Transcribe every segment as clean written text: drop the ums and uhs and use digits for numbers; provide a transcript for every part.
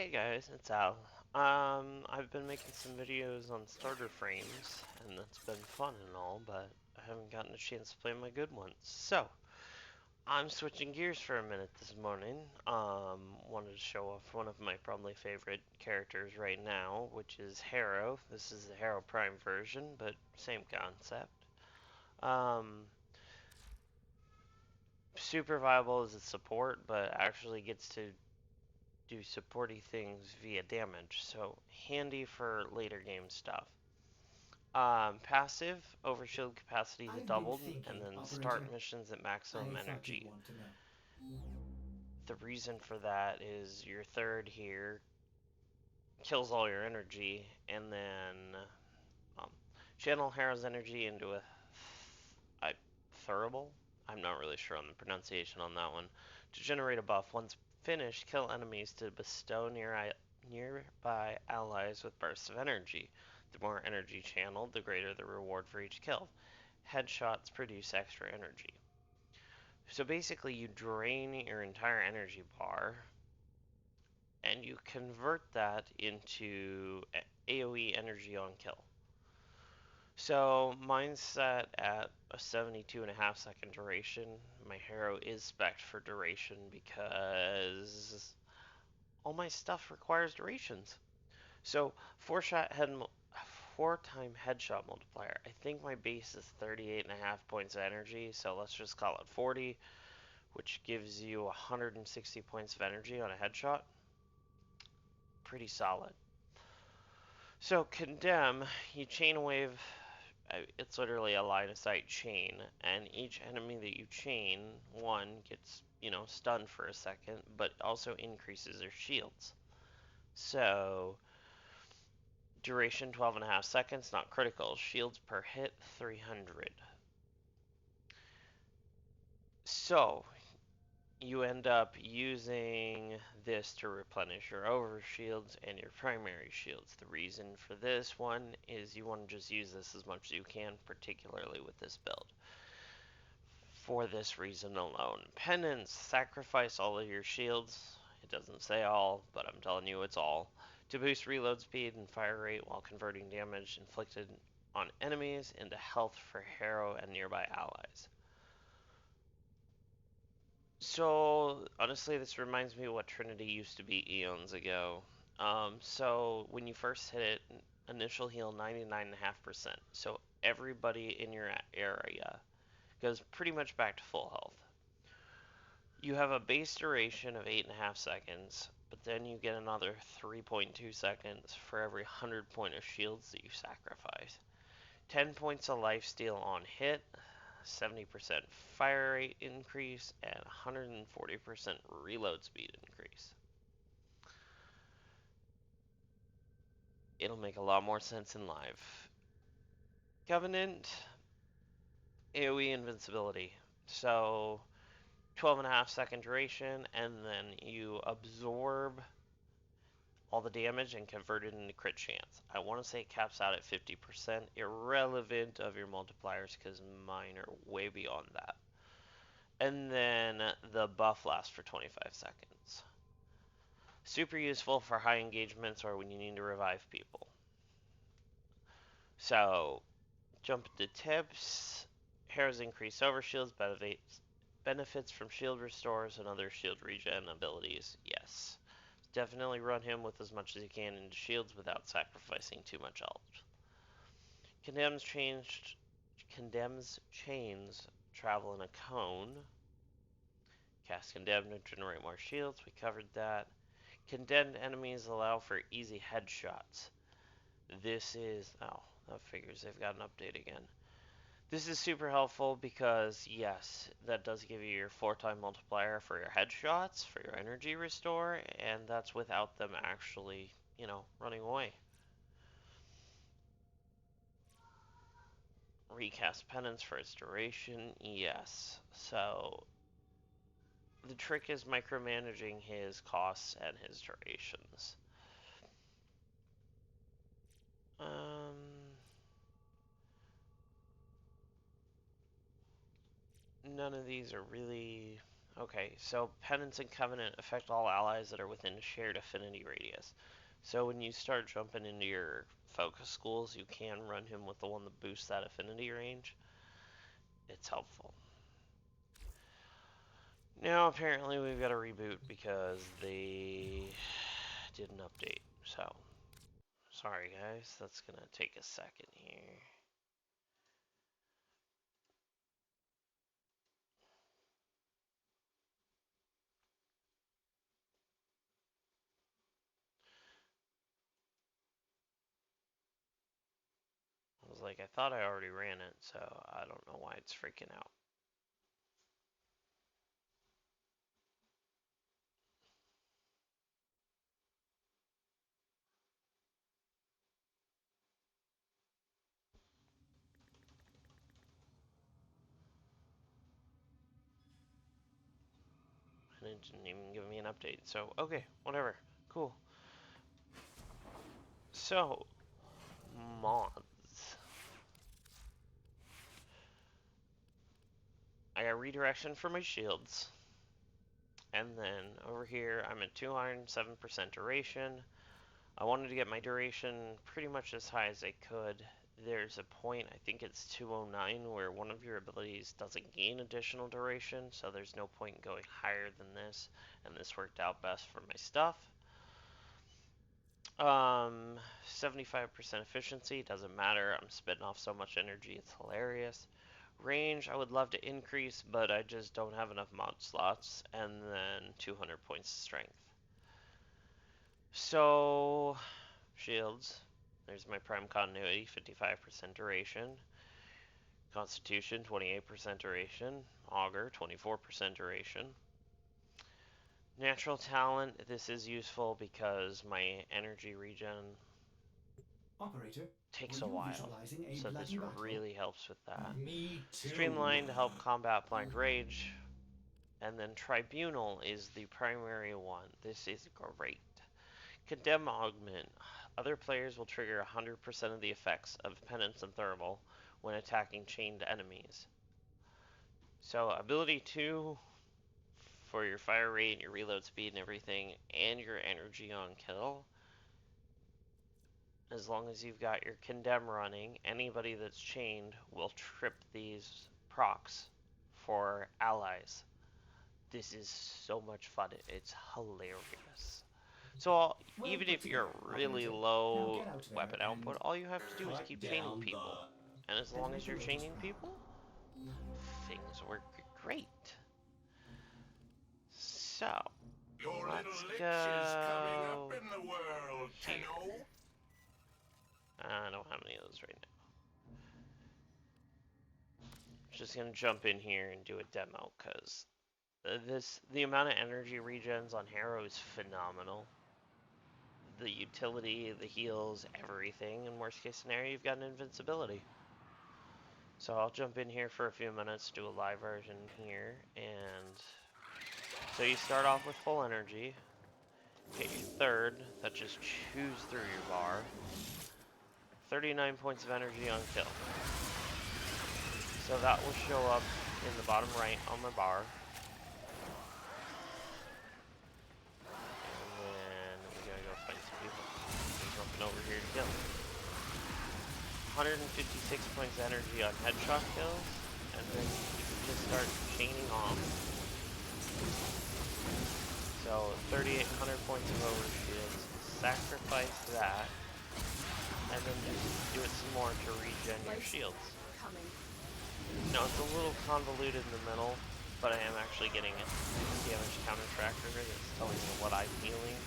Hey guys, it's Al. I've been making some videos on starter frames, and that's been fun and all, but I haven't gotten a chance to play my good ones. So, I'm switching gears for a minute this morning. Wanted to show off one of my probably favorite characters right now, which is Harrow. This is the Harrow Prime version, but same concept. Um, Super viable as a support, but actually gets to do supporty things via damage, so handy for later game stuff. Passive, overshield capacity is I've been doubled, and thinking, then start operator. missions at maximum I thought you'd energy. want to know. The reason for that is your third here kills all your energy, and then um, channel Harrow's energy into a thurible. I'm not really sure on the pronunciation on that one. To generate a buff, once finished, kill enemies to bestow nearby allies with bursts of energy. The more energy channeled, the greater the reward for each kill. Headshots produce extra energy. So basically, you drain your entire energy bar and you convert that into AoE energy on kill. So mine's set at a 72.5 second duration. My Harrow is spec'd for duration because all my stuff requires durations. So four time headshot multiplier. I think my base is 38.5 points of energy, so let's just call it 40, which gives you 160 points of energy on a headshot. Pretty solid. So condemn, you chain wave. It's literally a line of sight chain, and each enemy that you chain, one gets, stunned for a second, but also increases their shields. So, duration 12.5 seconds, not critical. Shields per hit 300. So, you end up using this to replenish your overshields and your primary shields. The reason for this one is you want to just use this as much as you can, particularly with this build. For this reason alone. Penance, sacrifice all of your shields. It doesn't say all, but I'm telling you it's all. To boost reload speed and fire rate while converting damage inflicted on enemies into health for Harrow and nearby allies. So, honestly, this reminds me of what Trinity used to be eons ago. So, when you first hit it, initial heal 99.5%. So, everybody in your area goes pretty much back to full health. You have a base duration of 8.5 seconds, but then you get another 3.2 seconds for every 100 point of shields that you sacrifice. 10 points of lifesteal on hit, 70% fire rate increase, and 140% reload speed increase. It'll make a lot more sense in live. Covenant, AoE invincibility. So 12.5 second duration, and then you absorb all the damage and convert it into crit chance. I want to say it caps out at 50%, irrelevant of your multipliers, because mine are way beyond that. And then the buff lasts for 25 seconds. Super useful for high engagements or when you need to revive people. So, jump to tips. Harrow's increased overshields benefits from shield restores and other shield regen abilities. Yes. Definitely run him with as much as you can into shields without sacrificing too much health. Condemns chains travel in a cone. Cast Condemn to generate more shields. We covered that. Condemned enemies allow for easy headshots. This is... Oh, that figures they've got an update again. This is super helpful because, yes, that does give you your 4-time multiplier for your headshots, for your energy restore, and that's without them actually, running away. Recast penance for its duration, yes. So, the trick is micromanaging his costs and his durations. None of these are really Okay, so Penance and Covenant affect all allies that are within shared affinity radius. So when you start jumping into your focus schools, you can run him with the one that boosts that affinity range. It's helpful. Now apparently we've got to reboot because they did an update. So, sorry guys, that's gonna take a second here. I was like, I thought I already ran it, so I don't know why it's freaking out. And it didn't even give me an update. So, okay, whatever. Cool. So, mods. I got redirection for my shields. And then over here, I'm at 207% duration. I wanted to get my duration pretty much as high as I could. There's a point, I think it's 209, where one of your abilities doesn't gain additional duration, so there's no point in going higher than this, and this worked out best for my stuff. 75% efficiency, doesn't matter, I'm spitting off so much energy, it's hilarious. Range, I would love to increase, but I just don't have enough mod slots, and then 200 points of strength. So, shields, there's my prime continuity, 55% duration. Constitution, 28% duration. Augur, 24% duration. Natural talent, this is useful because my energy regen Operator, were takes a you while. visualizing a So bloody this battle? really helps with that. Me too. Streamline to help combat blind rage. And then Tribunal is the primary one. This is great. Condemn Augment. Other players will trigger 100% of the effects of Penance and Thermal when attacking chained enemies. So ability 2 for your fire rate, your reload speed and everything, and your energy on kill. As long as you've got your Condemn running, anybody that's chained will trip these procs for allies. This is so much fun. It's hilarious. So Well even put if you're together, really operator. Now low get out there weapon and output, all you have to do is Cut keep chaining down people. the. And as long as make the you're locals chaining proud. people, things work great. So, Your little let's lich is coming up go in the world, here. Tenno. I don't have any of those right now. Just gonna jump in here and do a demo because the amount of energy regens on Harrow is phenomenal. The utility, the heals, everything. In worst case scenario, you've got an invincibility. So I'll jump in here for a few minutes, do a live version here, and so you start off with full energy. Hit your third, that just chews through your bar. 39 points of energy on kill. So that will show up in the bottom right on my bar. And then we gotta go fight some people. I'm jumping over here to kill. 156 points of energy on headshot kills, and then you can just start chaining off. So 3,800 points of overshields. Sacrifice that, and then just do it some more to regen your shields. Now it's a little convoluted in the middle, but I am actually getting a damage counter tracker that's telling me what I'm healing.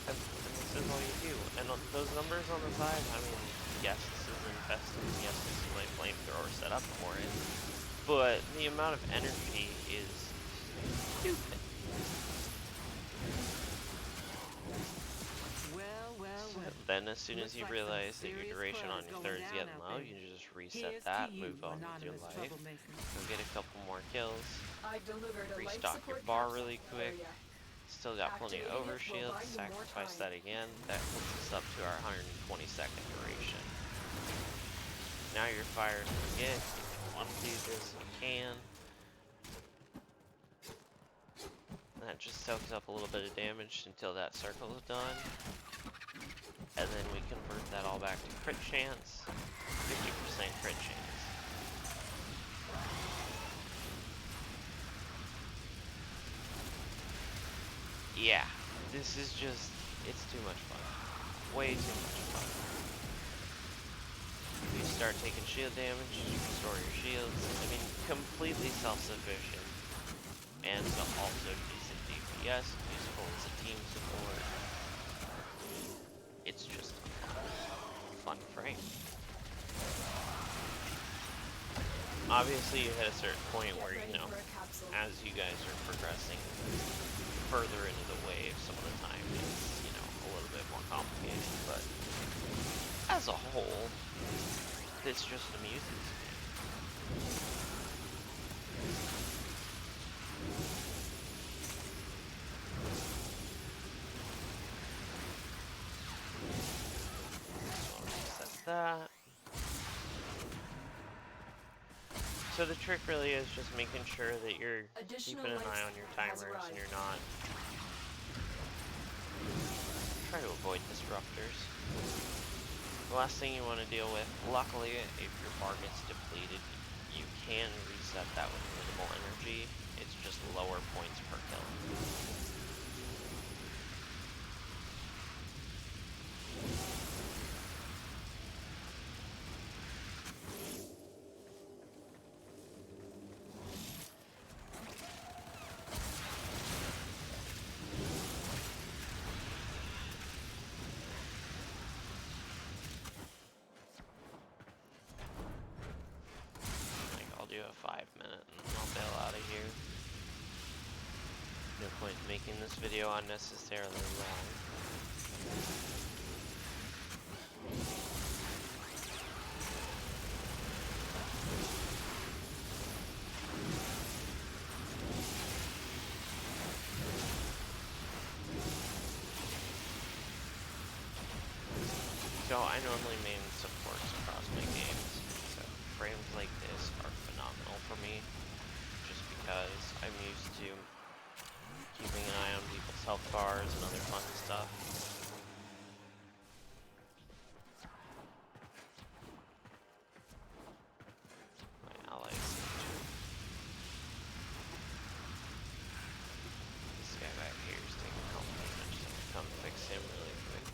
And this is all you do. And those numbers on the side, I mean, yes, this is infested, and yes, this is my flamethrower set up for it. But the amount of energy is stupid. Then as soon as you realize that your duration on your third is getting low, you just reset that, move on with your life, go get a couple more kills, restock your bar really quick. Still got plenty of overshields, sacrifice that again, that puts us up to our 120-second duration. Now you're firing again, if you want to do this, you can. And that just soaks up a little bit of damage until that circle is done. And then we convert that all back to crit chance. 50% crit chance. Yeah, this is just, it's too much fun. Way too much fun. You start taking shield damage, you restore your shields. I mean, completely self-sufficient. And also decent DPS, useful as a team support. It's just a fun frame. Obviously, you hit a certain point where, you know, as you guys are progressing further into the wave, some of the time it's, you know, a little bit more complicated, but as a whole, this just amuses me. So I'll reset that. So the trick really is just making sure that you're keeping an eye on your timers and you're not. Try to avoid disruptors. The last thing you want to deal with, luckily, if your bar gets depleted, you can reset that with minimal energy. It's just lower points per kill. Do a 5-minute and I'll bail out of here. No point in making this video unnecessarily long. So I normally main supports across my games, so frames like this are phenomenal for me, just because I'm used to keeping an eye on people's health bars and other fun stuff. My allies seem to. This guy back here is taking health damage, so I'll come fix him really quick.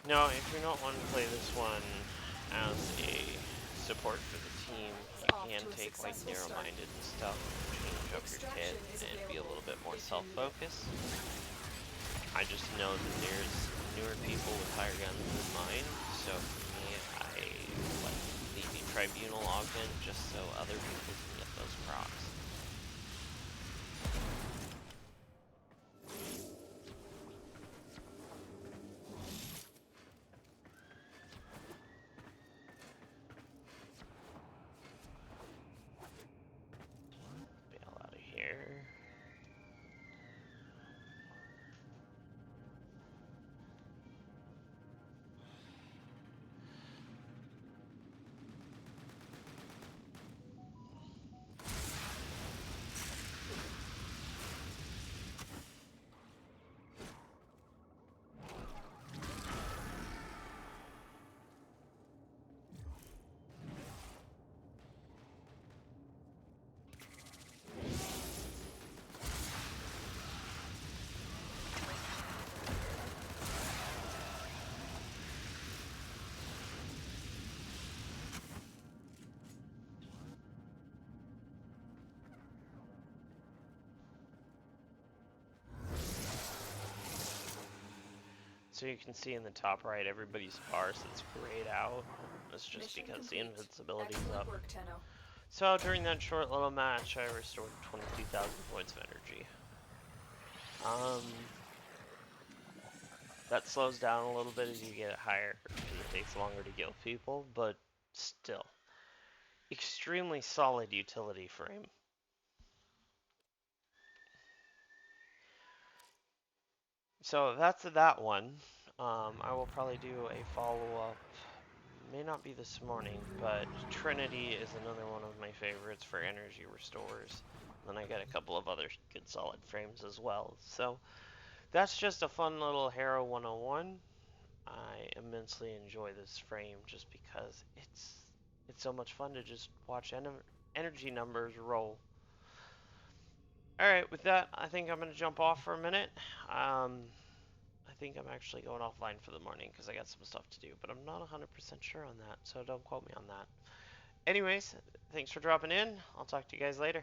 Now, if you're not wanting to play this one as a support for the team, you can take like narrow-minded and stuff, change up your kit, and be a little bit more self-focused. I just know that there's newer people with higher guns than mine, so for me, I like the Tribunal augment just so other people can get those procs. Bail out of here. So you can see in the top right, everybody's bars that's grayed out. That's just because the invincibility's up. So during that short little match, I restored 22,000 points of energy. That slows down a little bit as you get higher because it takes longer to kill people, but still. Extremely solid utility frame. So that's that one. I will probably do a follow-up. May not be this morning, but Trinity is another one of my favorites for energy restores. Then I got a couple of other good solid frames as well. So that's just a fun little Harrow 101. I immensely enjoy this frame just because it's so much fun to just watch energy numbers roll. Alright, with that, I think I'm going to jump off for a minute. I think I'm actually going offline for the morning because I got some stuff to do, but I'm not 100% sure on that, so don't quote me on that. Anyways, thanks for dropping in. I'll talk to you guys later.